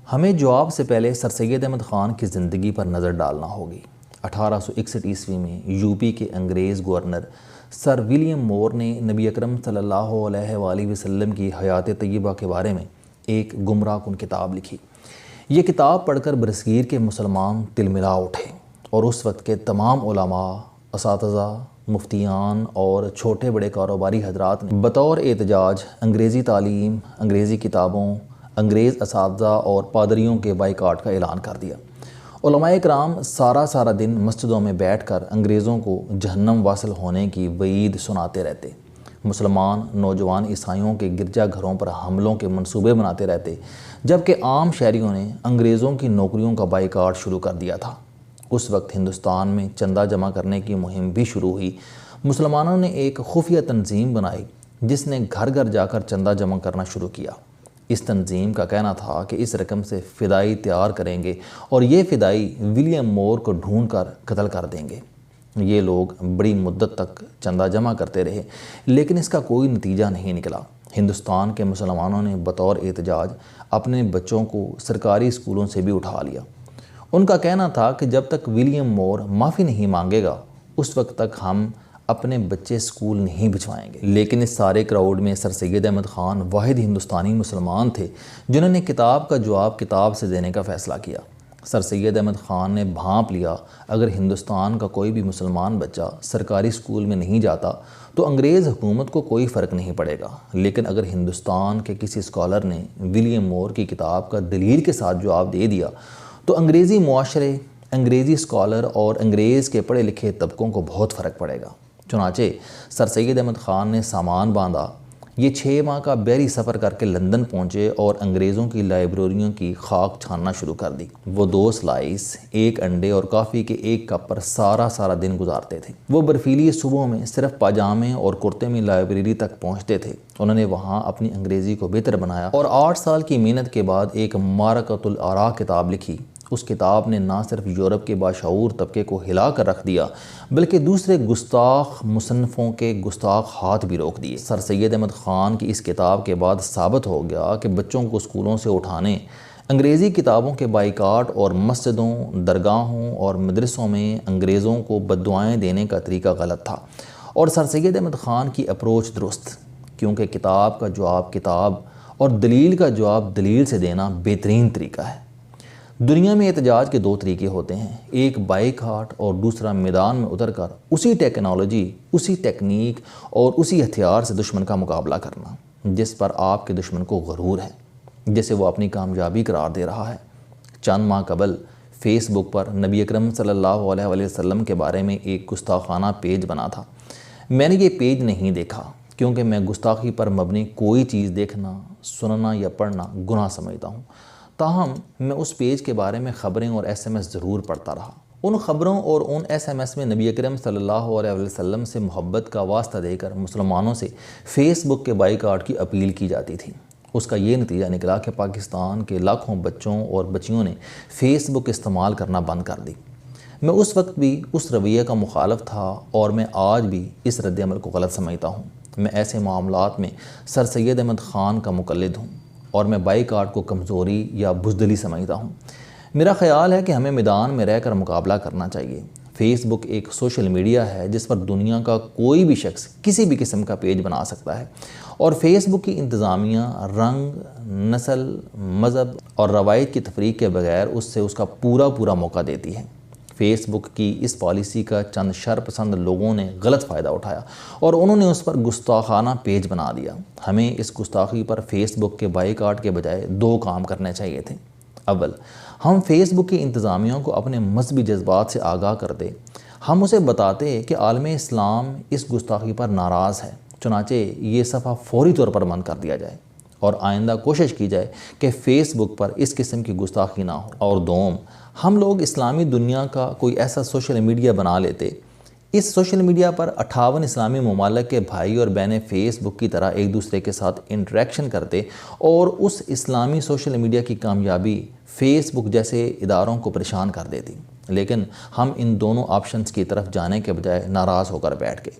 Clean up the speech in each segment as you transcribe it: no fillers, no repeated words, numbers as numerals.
ہمیں جواب سے پہلے سر سید احمد خان کی زندگی پر نظر ڈالنا ہوگی۔ 1861 میں یو پی کے انگریز گورنر سر ولیم مور نے نبی اکرم صلی اللہ علیہ وآلہ وسلم کی حیات طیبہ کے بارے میں ایک گمراہ کن کتاب لکھی۔ یہ کتاب پڑھ کر برصغیر کے مسلمان تلملا اٹھے اور اس وقت کے تمام علماء، اساتذہ، مفتیان اور چھوٹے بڑے کاروباری حضرات نے بطور احتجاج انگریزی تعلیم، انگریزی کتابوں، انگریز اساتذہ اور پادریوں کے بائیکاٹ کا اعلان کر دیا۔ علماء کرام سارا دن مسجدوں میں بیٹھ کر انگریزوں کو جہنم واصل ہونے کی وعید سناتے رہتے۔ مسلمان نوجوان عیسائیوں کے گرجا گھروں پر حملوں کے منصوبے بناتے رہتے، جبکہ عام شہریوں نے انگریزوں کی نوکریوں کا بائیکاٹ شروع کر دیا تھا۔ اس وقت ہندوستان میں چندہ جمع کرنے کی مہم بھی شروع ہوئی۔ مسلمانوں نے ایک خفیہ تنظیم بنائی جس نے گھر گھر جا کر چندہ جمع کرنا شروع کیا۔ اس تنظیم کا کہنا تھا کہ اس رقم سے فدائی تیار کریں گے اور یہ فدائی ولیم مور کو ڈھونڈ کر قتل کر دیں گے۔ یہ لوگ بڑی مدت تک چندہ جمع کرتے رہے، لیکن اس کا کوئی نتیجہ نہیں نکلا۔ ہندوستان کے مسلمانوں نے بطور احتجاج اپنے بچوں کو سرکاری اسکولوں سے بھی اٹھا لیا۔ ان کا کہنا تھا کہ جب تک ولیم مور معافی نہیں مانگے گا اس وقت تک ہم اپنے بچے اسکول نہیں بھجوائیں گے۔ لیکن اس سارے کراؤڈ میں سر سید احمد خان واحد ہندوستانی مسلمان تھے جنہوں نے کتاب کا جواب کتاب سے دینے کا فیصلہ کیا۔ سر سید احمد خان نے بھانپ لیا، اگر ہندوستان کا کوئی بھی مسلمان بچہ سرکاری اسکول میں نہیں جاتا تو انگریز حکومت کو کوئی فرق نہیں پڑے گا، لیکن اگر ہندوستان کے کسی اسکالر نے ولیم مور کی کتاب کا دلیل کے ساتھ جواب دے دیا تو انگریزی معاشرے، انگریزی اسکالر اور انگریز کے پڑھے لکھے طبقوں کو بہت فرق پڑے گا۔ چنانچہ سر سید احمد خان نے سامان باندھا۔ یہ 6 ماہ کا بحری سفر کر کے لندن پہنچے اور انگریزوں کی لائبریریوں کی خاک چھاننا شروع کر دی۔ وہ 2 سلائس، 1 انڈے اور کافی کے 1 کپ پر سارا دن گزارتے تھے۔ وہ برفیلی صبحوں میں صرف پاجامے اور کرتے میں لائبریری تک پہنچتے تھے۔ انہوں نے وہاں اپنی انگریزی کو بہتر بنایا اور 8 سال کی محنت کے بعد ایک معرکۃ الآراء کتاب لکھی۔ اس کتاب نے نہ صرف یورپ کے باشعور طبقے کو ہلا کر رکھ دیا بلکہ دوسرے گستاخ مصنفوں کے گستاخ ہاتھ بھی روک دیے۔ سر سید احمد خان کی اس کتاب کے بعد ثابت ہو گیا کہ بچوں کو اسکولوں سے اٹھانے، انگریزی کتابوں کے بائیکاٹ اور مسجدوں، درگاہوں اور مدرسوں میں انگریزوں کو بددعائیں دینے کا طریقہ غلط تھا، اور سر سید احمد خان کی اپروچ درست، کیونکہ کتاب کا جواب کتاب اور دلیل کا جواب دلیل سے دینا بہترین طریقہ ہے۔ دنیا میں احتجاج کے 2 طریقے ہوتے ہیں، ایک بائیکاٹ اور دوسرا میدان میں اتر کر اسی ٹیکنالوجی، اسی ٹیکنیک اور اسی ہتھیار سے دشمن کا مقابلہ کرنا جس پر آپ کے دشمن کو غرور ہے، جسے وہ اپنی کامیابی قرار دے رہا ہے۔ چند ماہ قبل فیس بک پر نبی اکرم صلی اللہ علیہ وآلہ وسلم کے بارے میں ایک گستاخانہ پیج بنا تھا۔ میں نے یہ پیج نہیں دیکھا کیونکہ میں گستاخی پر مبنی کوئی چیز دیکھنا، سننا یا پڑھنا گناہ سمجھتا ہوں۔ تاہم میں اس پیج کے بارے میں خبریں اور SMS ضرور پڑھتا رہا۔ ان خبروں اور ان SMS میں نبی اکرم صلی اللہ علیہ وسلم سے محبت کا واسطہ دے کر مسلمانوں سے فیس بک کے بائیکاٹ کی اپیل کی جاتی تھی۔ اس کا یہ نتیجہ نکلا کہ پاکستان کے لاکھوں بچوں اور بچیوں نے فیس بک استعمال کرنا بند کر دی۔ میں اس وقت بھی اس رویے کا مخالف تھا اور میں آج بھی اس رد عمل کو غلط سمجھتا ہوں۔ میں ایسے معاملات میں سر سید احمد خان کا مقلد ہوں اور میں بائیکاٹ کو کمزوری یا بزدلی سمجھتا ہوں۔ میرا خیال ہے کہ ہمیں میدان میں رہ کر مقابلہ کرنا چاہیے۔ فیس بک ایک سوشل میڈیا ہے جس پر دنیا کا کوئی بھی شخص کسی بھی قسم کا پیج بنا سکتا ہے، اور فیس بک کی انتظامیہ رنگ، نسل، مذہب اور روایت کی تفریق کے بغیر اس کا پورا موقع دیتی ہے۔ فیس بک کی اس پالیسی کا چند شر پسند لوگوں نے غلط فائدہ اٹھایا اور انہوں نے اس پر گستاخانہ پیج بنا دیا۔ ہمیں اس گستاخی پر فیس بک کے بائیکاٹ کے بجائے 2 کام کرنے چاہیے تھے۔ اول، ہم فیس بک کی انتظامیہ کو اپنے مذہبی جذبات سے آگاہ کرتے۔ ہم اسے بتاتے کہ عالم اسلام اس گستاخی پر ناراض ہے، چنانچہ یہ صفحہ فوری طور پر بند کر دیا جائے اور آئندہ کوشش کی جائے کہ فیس بک پر اس قسم کی گستاخی نہ ہو۔ اور دوم، ہم لوگ اسلامی دنیا کا کوئی ایسا سوشل میڈیا بنا لیتے، اس سوشل میڈیا پر 58 اسلامی ممالک کے بھائی اور بہنیں فیس بک کی طرح ایک دوسرے کے ساتھ انٹریکشن کرتے، اور اس اسلامی سوشل میڈیا کی کامیابی فیس بک جیسے اداروں کو پریشان کر دیتی۔ لیکن ہم ان دونوں آپشنز کی طرف جانے کے بجائے ناراض ہو کر بیٹھ گئے۔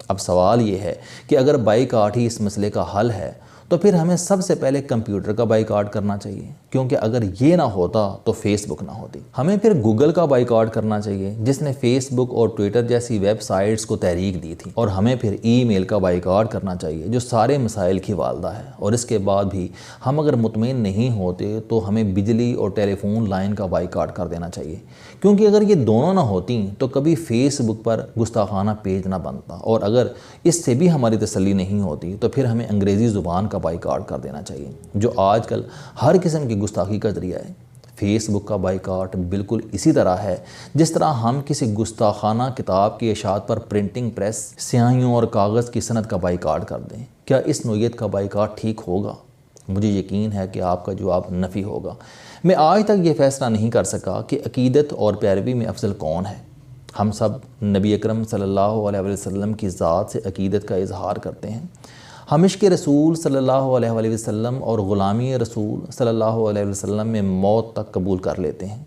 اب سوال یہ ہے کہ اگر بائیکاٹ ہی اس مسئلے کا حل ہے تو پھر ہمیں سب سے پہلے کمپیوٹر کا بائیکاٹ کرنا چاہیے، کیونکہ اگر یہ نہ ہوتا تو فیس بک نہ ہوتی۔ ہمیں پھر گوگل کا بائیکاٹ کرنا چاہیے، جس نے فیس بک اور ٹویٹر جیسی ویب سائٹس کو تحریک دی تھی۔ اور ہمیں پھر ای میل کا بائیکاٹ کرنا چاہیے، جو سارے مسائل کی والدہ ہے۔ اور اس کے بعد بھی ہم اگر مطمئن نہیں ہوتے تو ہمیں بجلی اور ٹیلی فون لائن کا بائیکاٹ کر دینا چاہیے، کیونکہ اگر یہ دونوں نہ ہوتیں تو کبھی فیس بک پر گستاخانہ پیج نہ بنتا۔ اور اگر اس سے بھی ہماری تسلی نہیں ہوتی تو پھر ہمیں انگریزی زبان کا بائیکاٹ کر دینا چاہیے، جو آج کل ہر قسم کی گستاخی کا ذریعہ ہے۔ فیس بک کا بائیکاٹ بالکل اسی طرح ہے جس طرح ہم کسی گستاخانہ کتاب کی اشاعت پر پرنٹنگ پریس، سیاہیوں اور کاغذ کی صنعت کا بائیکاٹ کر دیں۔ کیا اس نوعیت کا بائیکاٹ ٹھیک ہوگا؟ مجھے یقین ہے کہ آپ کا جواب نفی ہوگا۔ میں آج تک یہ فیصلہ نہیں کر سکا کہ عقیدت اور پیروی میں افضل کون ہے۔ ہم سب نبی اکرم صلی اللہ علیہ وسلم کی ذات سے عقیدت کا اظہار کرتے ہیں۔ ہم عشق رسول صلی اللہ علیہ وسلم اور غلامی رسول صلی اللہ علیہ وسلم میں موت تک قبول کر لیتے ہیں۔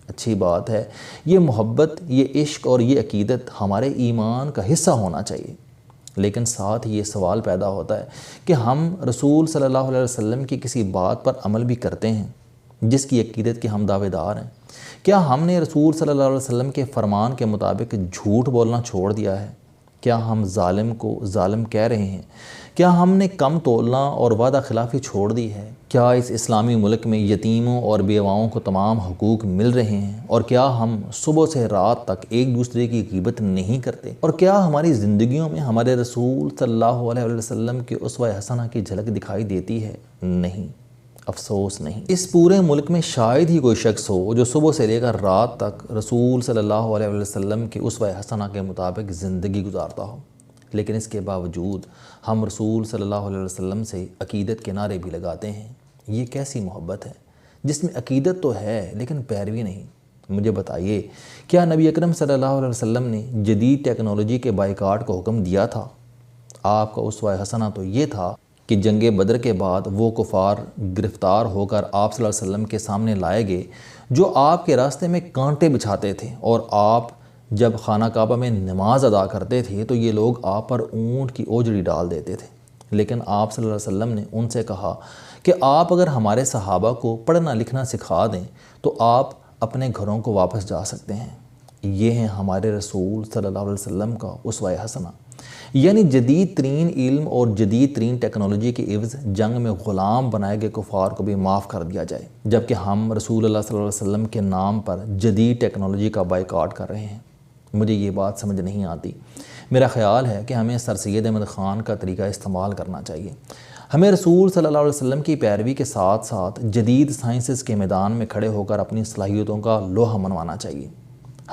اچھی بات ہے، یہ محبت، یہ عشق اور یہ عقیدت ہمارے ایمان کا حصہ ہونا چاہیے۔ لیکن ساتھ ہی یہ سوال پیدا ہوتا ہے کہ ہم رسول صلی اللہ علیہ وسلم کی کسی بات پر عمل بھی کرتے ہیں جس کی عقیدت کے ہم دعوے دار ہیں؟ کیا ہم نے رسول صلی اللہ علیہ وسلم کے فرمان کے مطابق جھوٹ بولنا چھوڑ دیا ہے؟ کیا ہم ظالم کو ظالم کہہ رہے ہیں؟ کیا ہم نے کم تولنا اور وعدہ خلافی چھوڑ دی ہے؟ کیا اس اسلامی ملک میں یتیموں اور بیواؤں کو تمام حقوق مل رہے ہیں؟ اور کیا ہم صبح سے رات تک ایک دوسرے کی غیبت نہیں کرتے؟ اور کیا ہماری زندگیوں میں ہمارے رسول صلی اللہ علیہ وسلم کے اسوہ حسنہ کی جھلک دکھائی دیتی ہے؟ نہیں، افسوس نہیں۔ اس پورے ملک میں شاید ہی کوئی شخص ہو جو صبح سے لے کر رات تک رسول صلی اللہ علیہ وسلم کے اسوہ حسنہ کے مطابق زندگی گزارتا ہو، لیکن اس کے باوجود ہم رسول صلی اللہ علیہ وسلم سے عقیدت کے نعرے بھی لگاتے ہیں۔ یہ کیسی محبت ہے جس میں عقیدت تو ہے لیکن پیروی نہیں؟ مجھے بتائیے، کیا نبی اکرم صلی اللہ علیہ وسلم نے جدید ٹیکنالوجی کے بائیکاٹ کو حکم دیا تھا؟ آپ کا اسوہ حسنہ تو یہ تھا کہ جنگ بدر کے بعد وہ کفار گرفتار ہو کر آپ صلی اللہ علیہ وسلم کے سامنے لائے گئے جو آپ کے راستے میں کانٹے بچھاتے تھے، اور آپ جب خانہ کعبہ میں نماز ادا کرتے تھے تو یہ لوگ آپ پر اونٹ کی اوجڑی ڈال دیتے تھے۔ لیکن آپ صلی اللہ علیہ وسلم نے ان سے کہا کہ آپ اگر ہمارے صحابہ کو پڑھنا لکھنا سکھا دیں تو آپ اپنے گھروں کو واپس جا سکتے ہیں۔ یہ ہیں ہمارے رسول صلی اللہ علیہ وسلم کا اسوہ حسنہ، یعنی جدید ترین علم اور جدید ترین ٹیکنالوجی کے عوض جنگ میں غلام بنائے گئے کفار کو بھی معاف کر دیا جائے، جبکہ ہم رسول اللہ صلی اللہ علیہ وسلم کے نام پر جدید ٹیکنالوجی کا بائیکاٹ کر رہے ہیں۔ مجھے یہ بات سمجھ نہیں آتی۔ میرا خیال ہے کہ ہمیں سر سید احمد خان کا طریقہ استعمال کرنا چاہیے۔ ہمیں رسول صلی اللہ علیہ وسلم کی پیروی کے ساتھ ساتھ جدید سائنسز کے میدان میں کھڑے ہو کر اپنی صلاحیتوں کا لوہا منوانا چاہیے۔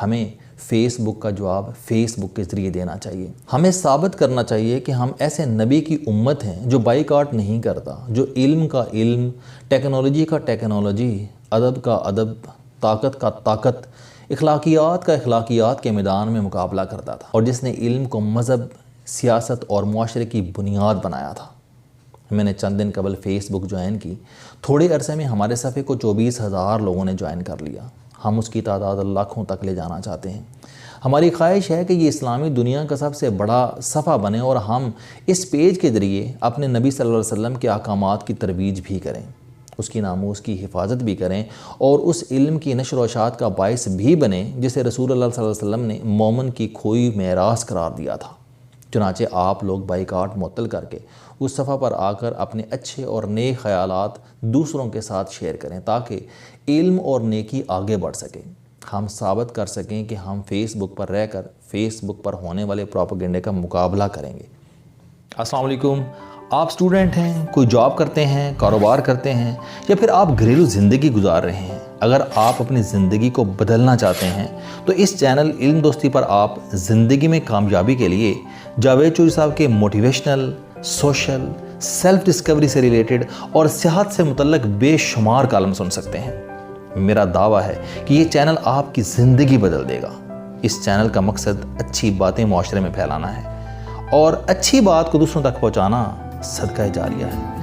ہمیں فیس بک کا جواب فیس بک کے ذریعے دینا چاہیے۔ ہمیں ثابت کرنا چاہیے کہ ہم ایسے نبی کی امت ہیں جو بائیکاٹ نہیں کرتا، جو علم کا علم، ٹیکنالوجی کا ٹیکنالوجی، ادب کا ادب، طاقت کا طاقت، اخلاقیات کا اخلاقیات کے میدان میں مقابلہ کرتا تھا، اور جس نے علم کو مذہب، سیاست اور معاشرے کی بنیاد بنایا تھا۔ میں نے چند دن قبل فیس بک جوائن کی، تھوڑے عرصے میں ہمارے صفحے کو 24,000 لوگوں نے جوائن کر لیا۔ ہم اس کی تعداد لاکھوں تک لے جانا چاہتے ہیں۔ ہماری خواہش ہے کہ یہ اسلامی دنیا کا سب سے بڑا صفحہ بنے اور ہم اس پیج کے ذریعے اپنے نبی صلی اللہ علیہ وسلم کے احکامات کی ترویج بھی کریں، اس کی ناموس کی حفاظت بھی کریں، اور اس علم کی نشر و اشاعت کا باعث بھی بنیں جسے رسول اللہ صلی اللہ علیہ وسلم نے مومن کی کھوئی میراث قرار دیا تھا۔ چنانچہ آپ لوگ بائیکاٹ معطل کر کے اس صفحہ پر آ کر اپنے اچھے اور نیک خیالات دوسروں کے ساتھ شیئر کریں تاکہ علم اور نیکی آگے بڑھ سکے، ہم ثابت کر سکیں کہ ہم فیس بک پر رہ کر فیس بک پر ہونے والے پروپیگنڈے کا مقابلہ کریں گے۔ السلام علیکم۔ آپ اسٹوڈنٹ ہیں، کوئی جاب کرتے ہیں، کاروبار کرتے ہیں، یا پھر آپ گھریلو زندگی گزار رہے ہیں۔ اگر آپ اپنی زندگی کو بدلنا چاہتے ہیں تو اس چینل علم دوستی پر آپ زندگی میں کامیابی کے لیے جاوید چوہدری صاحب کے موٹیویشنل، سوشل، سیلف ڈسکوری سے ریلیٹڈ اور صحت سے متعلق بے شمار کالم سن سکتے ہیں۔ میرا دعویٰ ہے کہ یہ چینل آپ کی زندگی بدل دے گا۔ اس چینل کا مقصد اچھی باتیں معاشرے میں پھیلانا ہے، اور اچھی بات کو دوسروں تک پہنچانا صدقہ جاریہ ہے۔